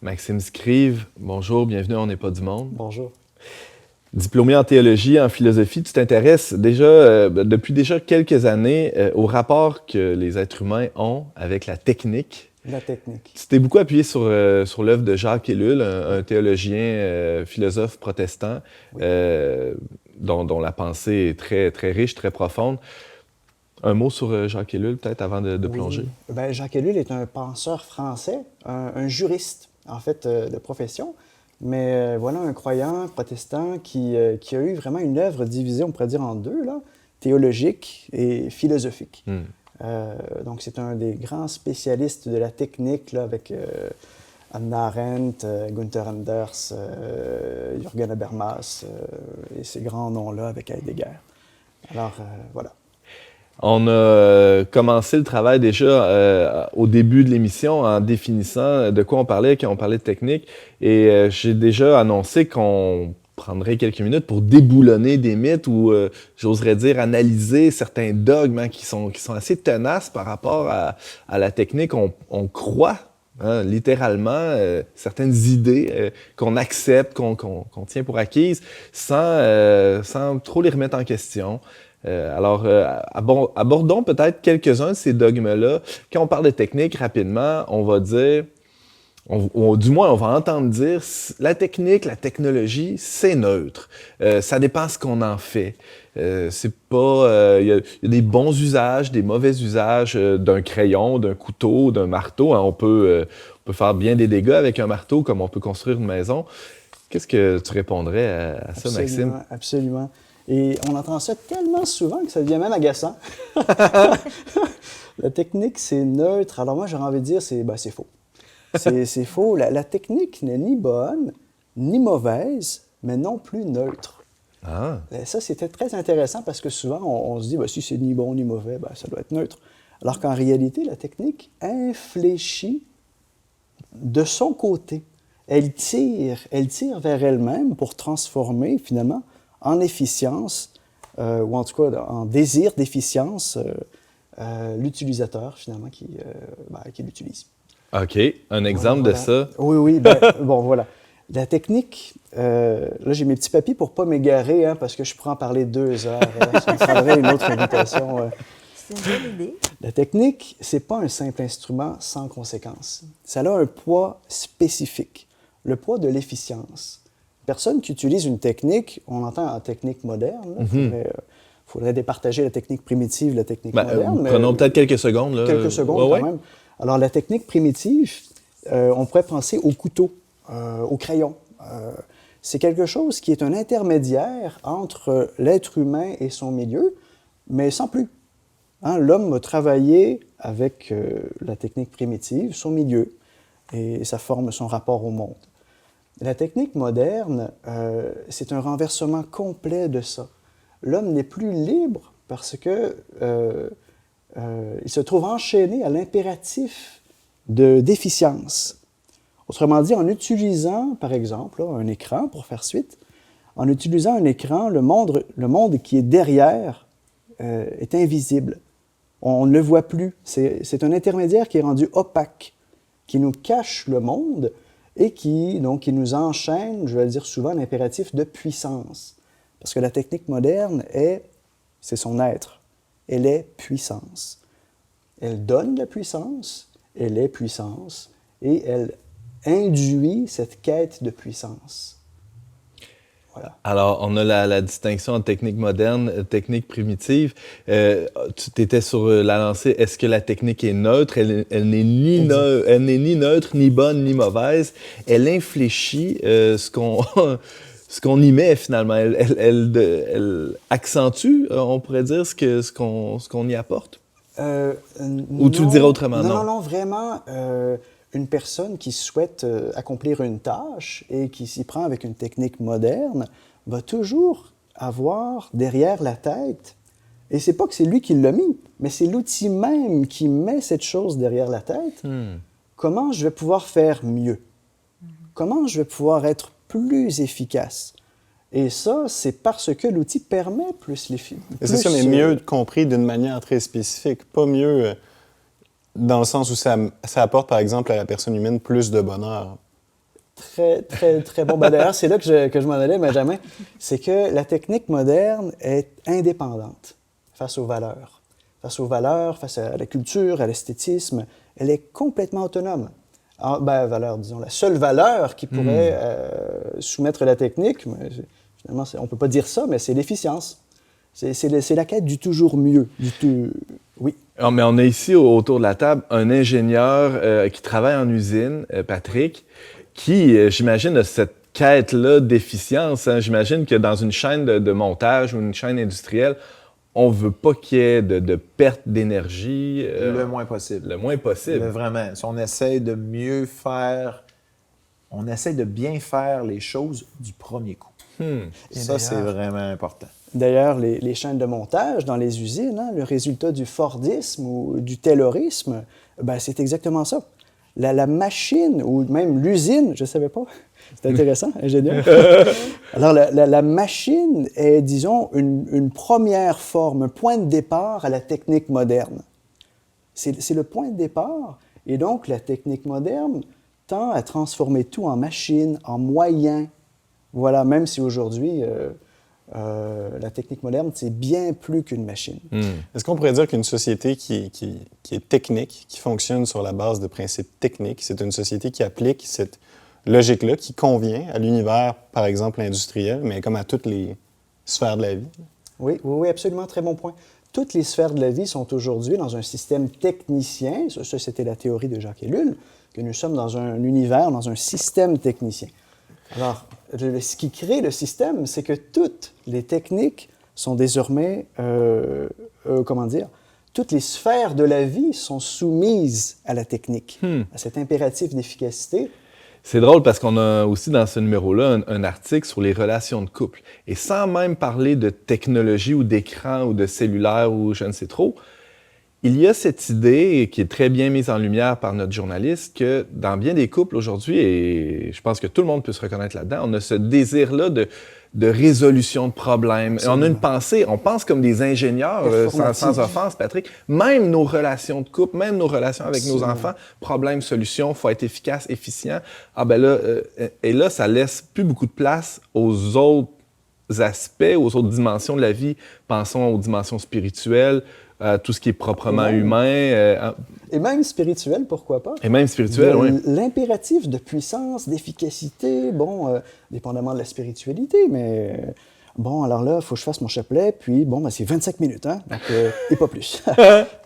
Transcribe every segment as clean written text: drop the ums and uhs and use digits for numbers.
Maxime Scrive, bonjour, bienvenue à On n'est pas du monde. Bonjour. Diplômé en théologie, en philosophie, tu t'intéresses depuis déjà quelques années au rapport que les êtres humains ont avec la technique. La technique. Tu t'es beaucoup appuyé sur l'œuvre de Jacques Ellul, un théologien, philosophe protestant, Oui. dont la pensée est très, très riche, très profonde. Un mot sur Jacques Ellul, peut-être, avant de Oui. plonger? Jacques Ellul est un penseur français, un juriste, en fait, de profession. Mais voilà un croyant protestant qui a eu vraiment une œuvre divisée, on pourrait dire, en deux, là, théologique et philosophique. Donc, c'est un des grands spécialistes de la technique, là, avec Hannah Arendt, Gunther Anders, Jürgen Habermas, et ces grands noms-là avec Heidegger. Alors, voilà. On a commencé le travail déjà au début de l'émission en définissant de quoi on parlait quand on parlait de technique. Et j'ai déjà annoncé qu'on prendrait quelques minutes pour déboulonner des mythes ou, j'oserais dire, analyser certains dogmes qui sont assez tenaces par rapport à la technique. On croit, littéralement, certaines idées qu'on accepte, qu'on tient pour acquises, sans trop les remettre en question. Abordons peut-être quelques-uns de ces dogmes-là. Quand on parle de technique, rapidement, on va dire, du moins, on va entendre dire, la technique, la technologie, c'est neutre. Ça dépend ce qu'on en fait. C'est pas, il y a des bons usages, des mauvais usages d'un crayon, d'un couteau, d'un marteau. Hein. On peut faire bien des dégâts avec un marteau, comme on peut construire une maison. Qu'est-ce que tu répondrais à ça, Maxime? Absolument. Et on entend ça tellement souvent que ça devient même agaçant. La technique, c'est neutre. Alors moi, j'aurais envie de dire, c'est faux. C'est faux. La technique n'est ni bonne, ni mauvaise, mais non plus neutre. Ah. Et ça, c'était très intéressant parce que souvent, on se dit, si c'est ni bon ni mauvais, ça doit être neutre. Alors qu'en réalité, la technique infléchit de son côté. Elle tire vers elle-même pour transformer, finalement, en efficience, ou en tout cas en désir d'efficience, l'utilisateur, finalement, qui l'utilise. OK. Un exemple Voilà. de ça? Oui. Voilà. La technique, là, j'ai mes petits papiers pour ne pas m'égarer, parce que je pourrais en parler 2 heures. Ça me prendrait une autre invitation. C'est une bonne idée. La technique, ce n'est pas un simple instrument sans conséquence. Ça a un poids spécifique, le poids de l'efficience. Personne qui utilise une technique, on entend en technique moderne, il faudrait départager la technique primitive de la technique moderne. Prenons peut-être quelques secondes. Là. Quelques secondes quand même. Alors, la technique primitive, on pourrait penser au couteau, au crayon. C'est quelque chose qui est un intermédiaire entre l'être humain et son milieu, mais sans plus. L'homme a travaillé avec la technique primitive, son milieu, et ça forme son rapport au monde. La technique moderne, c'est un renversement complet de ça. L'homme n'est plus libre parce que il se trouve enchaîné à l'impératif d'efficience. Autrement dit, en utilisant, par exemple, un écran, pour faire suite, en utilisant un écran, le monde qui est derrière est invisible. On ne le voit plus. C'est un intermédiaire qui est rendu opaque, qui nous cache le monde et qui nous enchaîne, je vais le dire souvent, l'impératif de puissance. Parce que la technique moderne c'est son être. Elle est puissance. Elle donne la puissance, elle est puissance, et elle induit cette quête de puissance. Voilà. Alors, on a la distinction entre technique moderne, technique primitive. Tu t'étais sur la lancée, est-ce que la technique est neutre? Elle n'est ni neutre, ni bonne, ni mauvaise. Elle infléchit ce qu'on y met, finalement. Elle accentue, on pourrait dire, ce qu'on y apporte? Ou tu le dirais autrement? Non, vraiment. Une personne qui souhaite accomplir une tâche et qui s'y prend avec une technique moderne va toujours avoir derrière la tête, et c'est pas que c'est lui qui l'a mis, mais c'est l'outil même qui met cette chose derrière la tête. Comment je vais pouvoir faire mieux? Comment je vais pouvoir être plus efficace? Et ça, c'est parce que l'outil permet plus l'efficacité. C'est ça, mais mieux compris d'une manière très spécifique, pas mieux... dans le sens où ça apporte, par exemple, à la personne humaine plus de bonheur. Très, très, très bon. Ben, d'ailleurs, c'est là que je m'en allais, Benjamin. C'est que la technique moderne est indépendante face aux valeurs. Face à la culture, à l'esthétisme. Elle est complètement autonome. Alors, ben, valeur, disons, la seule valeur qui pourrait soumettre la technique, mais finalement, on ne peut pas dire ça, mais c'est l'efficience. C'est la quête du toujours mieux. Oui. Ah, mais on a ici, autour de la table, un ingénieur qui travaille en usine, Patrick, qui, j'imagine, a cette quête-là d'efficience. Hein. J'imagine que dans une chaîne de montage ou une chaîne industrielle, on ne veut pas qu'il y ait de perte d'énergie. Le moins possible. Le moins possible. Vraiment. Si on essaie de mieux faire, on essaie de bien faire les choses du premier coup. Ça, c'est vraiment important. D'ailleurs, les chaînes de montage dans les usines, hein, le résultat du Fordisme ou du Taylorisme, ben, c'est exactement ça. La machine, ou même l'usine, je ne savais pas, c'est intéressant, ingénieur. Alors, la machine est, disons, une première forme, un point de départ à la technique moderne. C'est le point de départ, et donc la technique moderne tend à transformer tout en machine, en moyen. Voilà, même si aujourd'hui, la technique moderne, c'est bien plus qu'une machine. Est-ce qu'on pourrait dire qu'une société qui est technique, qui fonctionne sur la base de principes techniques, c'est une société qui applique cette logique-là, qui convient à l'univers, par exemple, industriel, mais comme à toutes les sphères de la vie? Oui, absolument, très bon point. Toutes les sphères de la vie sont aujourd'hui dans un système technicien. Ça, c'était la théorie de Jacques Ellul, que nous sommes dans un univers, dans un système technicien. Alors, ce qui crée le système, c'est que toutes les techniques sont désormais, toutes les sphères de la vie sont soumises à la technique, à cet impératif d'efficacité. C'est drôle parce qu'on a aussi dans ce numéro-là un article sur les relations de couple. Et sans même parler de technologie ou d'écran ou de cellulaire ou je ne sais trop, il y a cette idée qui est très bien mise en lumière par notre journaliste que dans bien des couples aujourd'hui, et je pense que tout le monde peut se reconnaître là-dedans, on a ce désir-là de résolution de problèmes. On a une pensée, on pense comme des ingénieurs, sans offense, Patrick. Même nos relations de couple, même nos relations avec nos enfants, problème, solution, il faut être efficace, efficient. Ah ben là, et là, ça laisse plus beaucoup de place aux autres aspects, aux autres dimensions de la vie. Pensons aux dimensions spirituelles, à tout ce qui est proprement humain. Et même spirituel, pourquoi pas? Et même spirituel, oui. L'impératif de puissance, d'efficacité, dépendamment de la spiritualité, mais bon, alors là, il faut que je fasse mon chapelet, puis c'est 25 minutes, hein? Donc, et pas plus.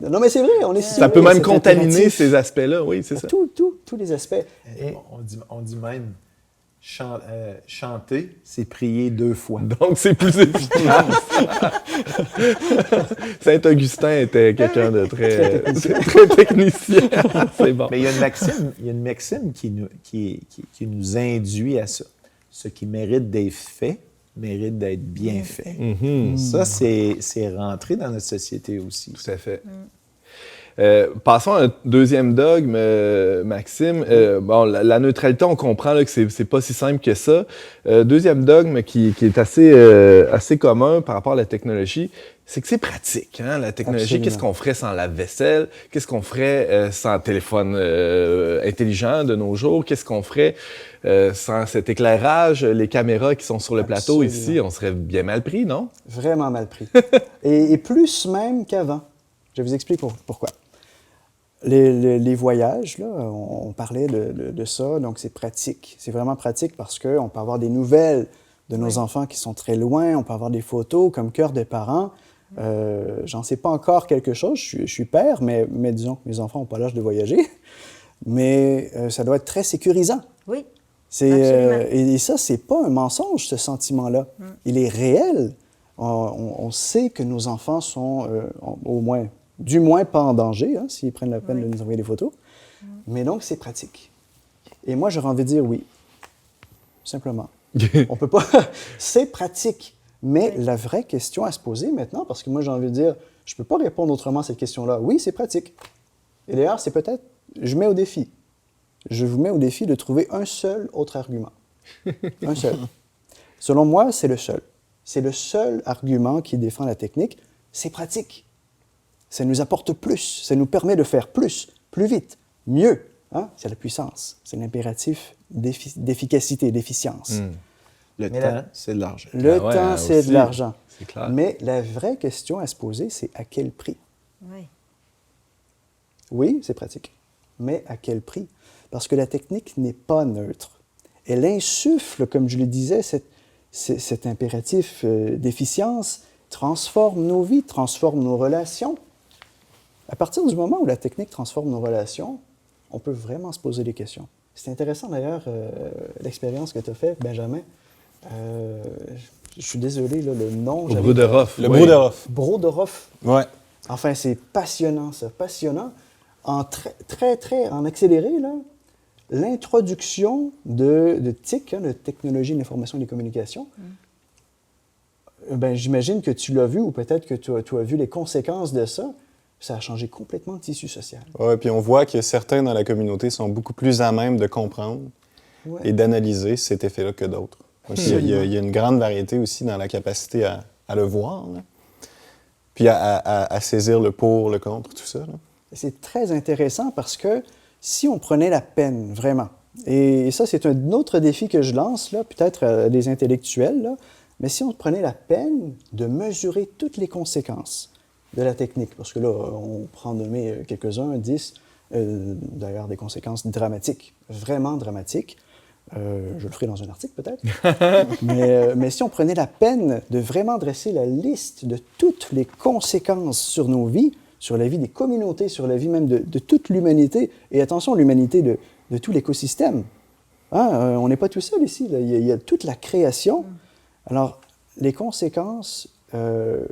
Non, mais c'est vrai, on est sûr. Ça peut même contaminer ces aspects-là, oui, c'est ça. Tous les aspects. Et on dit même, chanter, c'est prier 2 fois. Donc, c'est plus efficace. Saint-Augustin était quelqu'un de très technicien. C'est bon. Mais il y a une maxime qui nous induit à ça. Ce qui mérite d'être fait, mérite d'être bien fait. Ça, c'est rentré dans notre société aussi. Tout à fait. Passons à un deuxième dogme, Maxime. La neutralité, on comprend là, que c'est pas si simple que ça. Deuxième dogme qui est assez commun par rapport à la technologie, c'est que c'est pratique. Hein? La technologie, Absolument. Qu'est-ce qu'on ferait sans lave-vaisselle? Qu'est-ce qu'on ferait sans téléphone intelligent de nos jours? Qu'est-ce qu'on ferait sans cet éclairage? Les caméras qui sont sur le plateau ici, on serait bien mal pris, non? Vraiment mal pris. et plus même qu'avant. Je vais vous expliquer pourquoi. Les voyages, là, on parlait de ça, donc c'est pratique. C'est vraiment pratique parce qu'on peut avoir des nouvelles de nos enfants qui sont très loin, on peut avoir des photos comme cœur des parents. J'en sais pas encore quelque chose, je suis père, mais disons que mes enfants n'ont pas l'âge de voyager. Mais ça doit être très sécurisant. Oui, absolument. Et ça, c'est pas un mensonge, ce sentiment-là. Il est réel. On sait que nos enfants sont du moins pas en danger, hein, s'ils prennent la peine de nous envoyer des photos. Mais donc, c'est pratique. Et moi, j'aurais envie de dire oui. Simplement. On peut pas... C'est pratique. Mais la vraie question à se poser maintenant, parce que moi, j'ai envie de dire, je peux pas répondre autrement à cette question-là. Oui, c'est pratique. Et d'ailleurs, c'est peut-être... Je mets au défi. Je vous mets au défi de trouver un seul autre argument. Un seul. Selon moi, c'est le seul. C'est le seul argument qui défend la technique. C'est pratique. Ça nous apporte plus. Ça nous permet de faire plus vite, mieux. Hein? C'est la puissance. C'est l'impératif d'efficacité, d'efficience. Le Mais temps, c'est de l'argent. Le Ah ouais, temps, c'est aussi. de l'argent. C'est clair. Mais la vraie question à se poser, c'est à quel prix? Oui. Oui, c'est pratique, mais à quel prix? Parce que la technique n'est pas neutre. Elle insuffle, comme je le disais, cet impératif d'efficience transforme nos vies, transforme nos relations. À partir du moment où la technique transforme nos relations, on peut vraiment se poser des questions. C'est intéressant d'ailleurs, l'expérience que tu as faite, Benjamin. Je suis désolé, là, le nom... Au Bruderhof. Le oui. Bruderhof. Broderhof. Ouais. Enfin, c'est passionnant, ça, passionnant. En en accéléré, là, l'introduction de TIC, de Technologie de l'information et des communications, ben, j'imagine que tu l'as vu, ou peut-être que tu as vu les conséquences de ça. Ça a changé complètement le tissu social. Ouais, puis on voit que certains dans la communauté sont beaucoup plus à même de comprendre Ouais. et d'analyser cet effet-là que d'autres. Donc, il y a une grande variété aussi dans la capacité à le voir, là. Puis à saisir le pour, le contre, tout ça, là. C'est très intéressant parce que si on prenait la peine, vraiment, et ça, c'est un autre défi que je lance, là, peut-être à des intellectuels, là, mais si on prenait la peine de mesurer toutes les conséquences de la technique, parce que là, on prend nommer quelques-uns, 10, d'ailleurs des conséquences dramatiques, vraiment dramatiques. Je le ferai dans un article peut-être. mais si on prenait la peine de vraiment dresser la liste de toutes les conséquences sur nos vies, sur la vie des communautés, sur la vie même de toute l'humanité, et attention, l'humanité de tout l'écosystème. Hein, on n'est pas tout seul ici, là. Il y a toute la création. Alors, les conséquences, ben,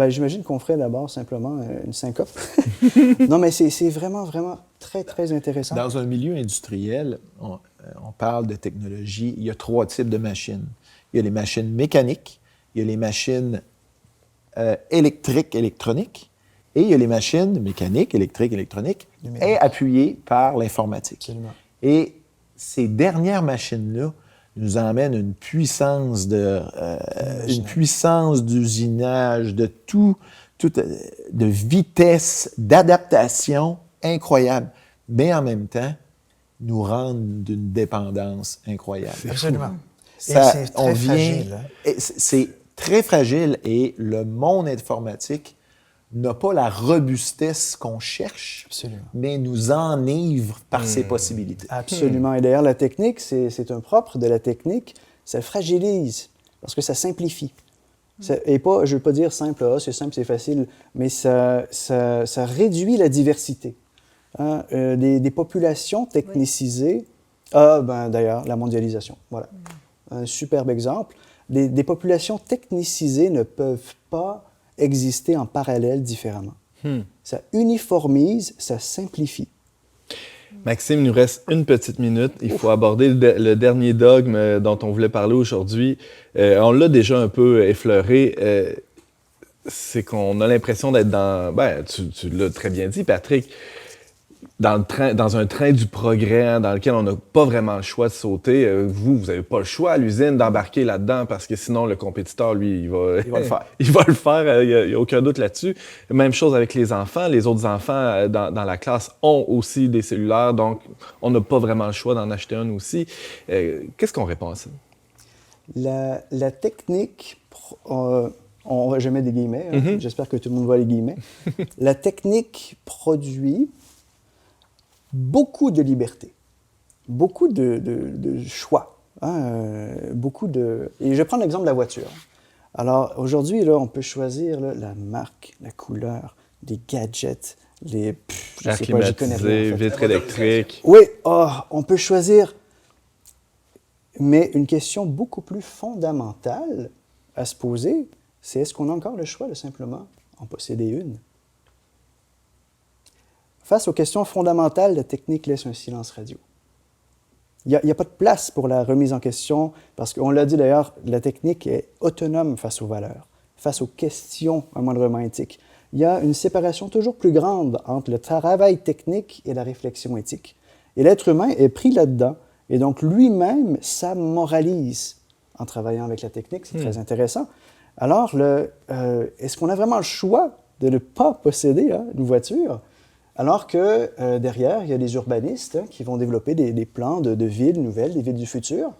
j'imagine qu'on ferait d'abord simplement une syncope. Non, mais c'est vraiment, vraiment très, très intéressant. Dans un milieu industriel, on parle de technologie, il y a 3 types de machines. Il y a les machines mécaniques, il y a les machines électriques, électroniques, et il y a les machines mécaniques, électriques, électroniques, et appuyées par l'informatique. Absolument. Et ces dernières machines-là nous emmènent une puissance d'usinage, de de vitesse, d'adaptation incroyable, mais en même temps, nous rendent d'une dépendance incroyable. Absolument. Ça, et c'est très fragile. Hein? C'est très fragile et le monde informatique n'a pas la robustesse qu'on cherche, Absolument. mais nous enivre par ses possibilités. Absolument. Et d'ailleurs, la technique, c'est un propre de la technique, ça fragilise parce que ça simplifie. Et pas, je ne veux pas dire simple, c'est simple, c'est facile, mais ça réduit la diversité. Hein? Des populations technicisées. Ah, ben d'ailleurs, la mondialisation. Voilà. Un superbe exemple. Des populations technicisées ne peuvent pas exister en parallèle différemment. Ça uniformise, ça simplifie. Maxime, il nous reste une petite minute. Il faut aborder le dernier dogme dont on voulait parler aujourd'hui. On l'a déjà un peu effleuré. C'est qu'on a l'impression d'être dans... Ben, tu l'as très bien dit, Patrick. Dans un train du progrès, hein, dans lequel on n'a pas vraiment le choix de sauter. Vous n'avez pas le choix à l'usine d'embarquer là-dedans parce que sinon, le compétiteur, lui, il va le faire. Il va le faire, il n'y a aucun doute là-dessus. Même chose avec les enfants. Les autres enfants dans la classe ont aussi des cellulaires, donc on n'a pas vraiment le choix d'en acheter un aussi. Qu'est-ce qu'on répond à ça? La technique, on va jamais des guillemets, hein, j'espère que tout le monde voit les guillemets. La technique produit beaucoup de liberté, beaucoup de choix, hein, Et je vais prendre l'exemple de la voiture. Alors, aujourd'hui, là, on peut choisir là, la marque, la couleur, les gadgets, je sais pas, j'y connais rien, en fait. Vitres électriques. Oui, on peut choisir, mais une question beaucoup plus fondamentale à se poser, c'est est-ce qu'on a encore le choix de simplement en posséder une? Face aux questions fondamentales, la technique laisse un silence radio. Il n'y a pas de place pour la remise en question, parce qu'on l'a dit d'ailleurs, la technique est autonome face aux valeurs, face aux questions moindrement éthiques. Il y a une séparation toujours plus grande entre le travail technique et la réflexion éthique. Et l'être humain est pris là-dedans, et donc lui-même s'amoralise en travaillant avec la technique. C'est très intéressant. Alors, est-ce qu'on a vraiment le choix de ne pas posséder une voiture? Alors que derrière, il y a des urbanistes qui vont développer des plans de villes nouvelles, des villes du futur,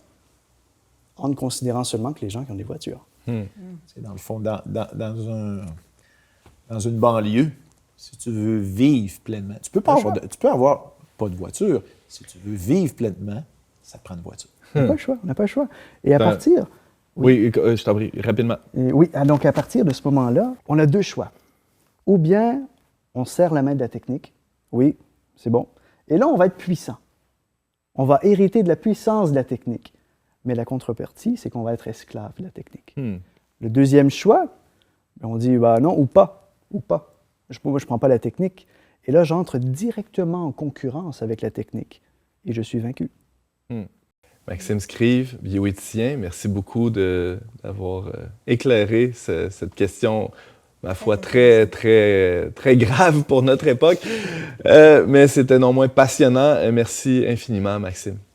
en ne considérant seulement que les gens qui ont des voitures. C'est dans le fond, dans une banlieue, si tu veux vivre pleinement, tu peux avoir pas de voiture. Si tu veux vivre pleinement, ça te prend une voiture. On n'a pas le choix, on n'a pas le choix. Et à Ben, partir... Oui, je t'en prie, rapidement. Oui, donc à partir de ce moment-là, on a deux choix. Ou bien on serre la main de la technique, oui, c'est bon, et là on va être puissant. On va hériter de la puissance de la technique. Mais la contrepartie, c'est qu'on va être esclave de la technique. Le deuxième choix, on dit non, ou pas. Moi, je ne prends pas la technique. Et là, j'entre directement en concurrence avec la technique. Et je suis vaincu. Maxime Scrive, bioéthicien, merci beaucoup d'avoir éclairé cette question, ma foi, très, très, très grave pour notre époque. Mais c'était non moins passionnant. Merci infiniment, Maxime.